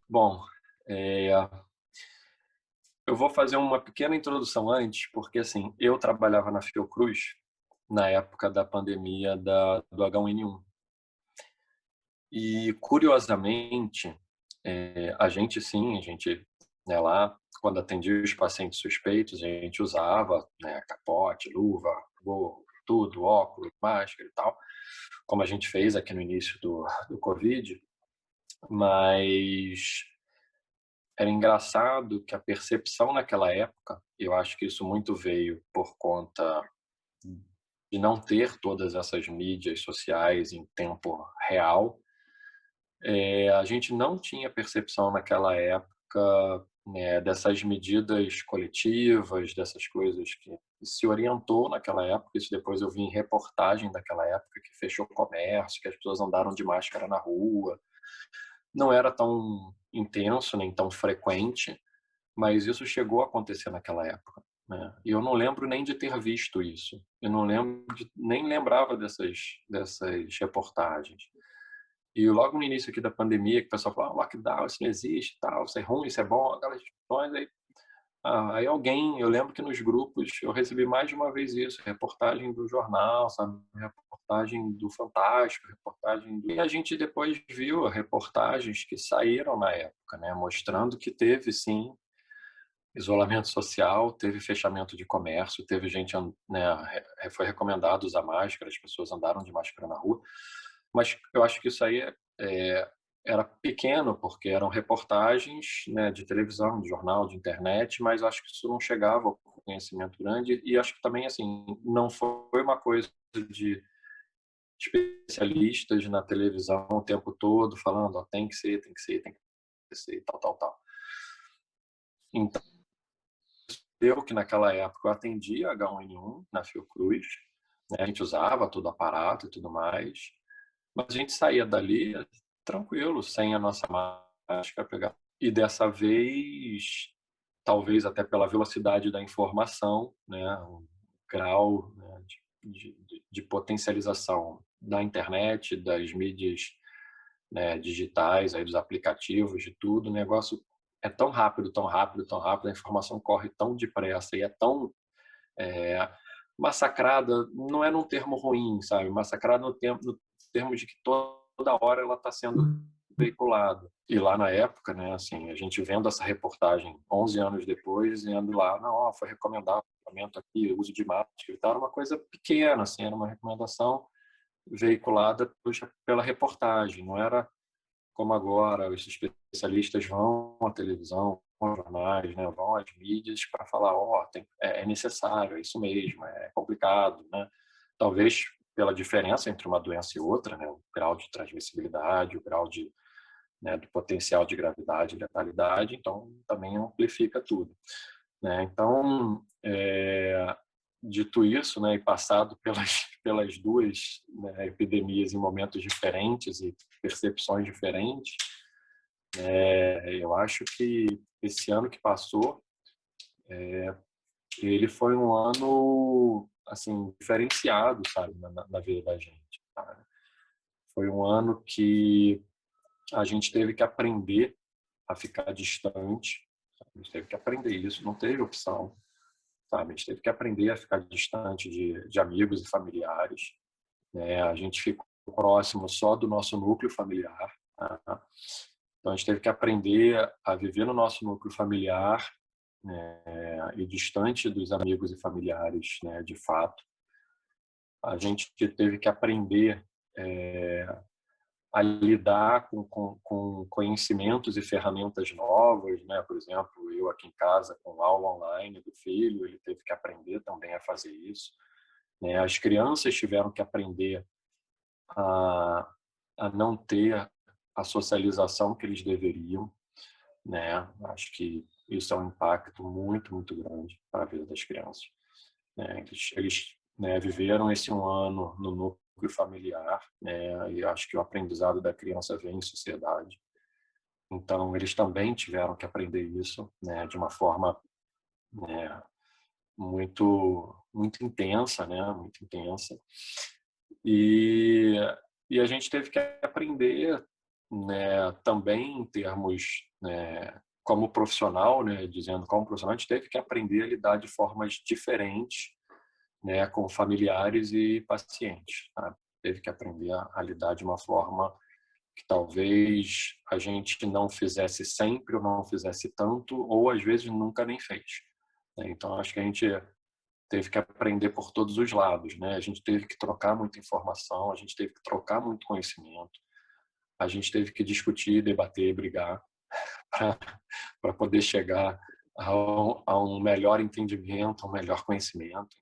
Bom, eh, eu vou fazer uma pequena introdução antes, porque, assim, eu trabalhava na Fiocruz na época da pandemia do H1N1. E, curiosamente, a gente, né, lá, quando atendia os pacientes suspeitos, a gente usava, né, capote, luva, gorro, tudo, óculos, máscara e tal, como a gente fez aqui no início do Covid, mas era engraçado que a percepção naquela época, eu acho que isso muito veio por conta de não ter todas essas mídias sociais em tempo real. A gente não tinha percepção naquela época, né, dessas medidas coletivas, dessas coisas que se orientou naquela época. Isso depois eu vi em reportagem daquela época, que fechou o comércio, que as pessoas andaram de máscara na rua. Não era tão intenso nem tão frequente, mas isso chegou a acontecer naquela época, né. E eu não lembro nem de ter visto isso. Eu não lembro nem lembrava dessas reportagens. E logo no início aqui da pandemia, que o pessoal falava: "Lockdown, isso não existe, tal, isso é ruim, isso é bom", aquelas discussões. Aí alguém, eu lembro que nos grupos eu recebi mais de uma vez isso, reportagem do jornal, sabe, reportagem do Fantástico, reportagem do, e a gente depois viu reportagens que saíram na época, né, mostrando que teve sim isolamento social, teve fechamento de comércio, teve gente, né, foi recomendado usar máscara, as pessoas andaram de máscara na rua, mas eu acho que isso aí era pequeno, porque eram reportagens, né, de televisão, de jornal, de internet, mas acho que isso não chegava ao conhecimento grande. E acho que também, assim, não foi uma coisa de especialistas na televisão o tempo todo falando: "Ó, tem que ser, tem que ser, tem que ser", tal, tal, tal. Então, eu que naquela época eu atendia H1N1 na Fiocruz, né, a gente usava todo o aparato e tudo mais, mas a gente saía dali tranquilo, sem a nossa máscara, pegar. E dessa vez, talvez até pela velocidade da informação, né, o grau, né, de potencialização da internet, das mídias, né, digitais, aí dos aplicativos, de tudo, o negócio é tão rápido, tão rápido, tão rápido, a informação corre tão depressa e é tão, eh, massacrada, não é num termo ruim, sabe, massacrada no termo de que toda hora ela está sendo veiculada. E lá na época, né, assim, a gente vendo essa reportagem 11 anos depois, indo lá: "Não, ó, foi recomendado o tratamento aqui, o uso de máscara e tal", era uma coisa pequena, assim, era uma recomendação veiculada, puxa, pela reportagem, não era como agora os especialistas vão à televisão, vão aos jornais, né, vão às mídias para falar: "Ó, é necessário, é isso mesmo, é complicado", né. Talvez pela diferença entre uma doença e outra, né, o grau de transmissibilidade, o grau de, né, do potencial de gravidade e letalidade, então também amplifica tudo, né. Então, dito isso, né, e passado pelas pelas 2, né, epidemias em momentos diferentes e percepções diferentes, eu acho que esse ano que passou, ele foi um ano, assim, diferenciado, sabe, na vida da gente, cara. Foi um ano que a gente teve que aprender a ficar distante, sabe, a gente teve que aprender isso, não teve opção, sabe, a gente teve que aprender a ficar distante de amigos e familiares, né, a gente ficou próximo só do nosso núcleo familiar, tá. Então a gente teve que aprender a viver no nosso núcleo familiar, e distante dos amigos e familiares, né, de fato. A gente teve que aprender, a lidar com conhecimentos e ferramentas novas, né, por exemplo, eu aqui em casa com aula online do filho, ele teve que aprender também a fazer isso, né. As crianças tiveram que aprender a não ter a socialização que eles deveriam, né. Acho que isso é um impacto muito, muito grande para a vida das crianças, né. Eles, né, viveram esse um ano no núcleo familiar, né, e acho que o aprendizado da criança vem em sociedade. Então eles também tiveram que aprender isso, né, de uma forma, né, muito muito intensa, né, muito intensa. E a gente teve que aprender né, também em termos, né, como profissional, né, dizendo como profissional, a gente teve que aprender a lidar de formas diferentes, né, com familiares e pacientes, sabe? Teve que aprender a lidar de uma forma que talvez a gente não fizesse sempre ou não fizesse tanto, ou às vezes nunca nem fez, né? Então, acho que a gente teve que aprender por todos os lados, né? A gente teve que trocar muita informação, a gente teve que trocar muito conhecimento, a gente teve que discutir, debater, brigar para poder chegar a um melhor entendimento, a um melhor conhecimento.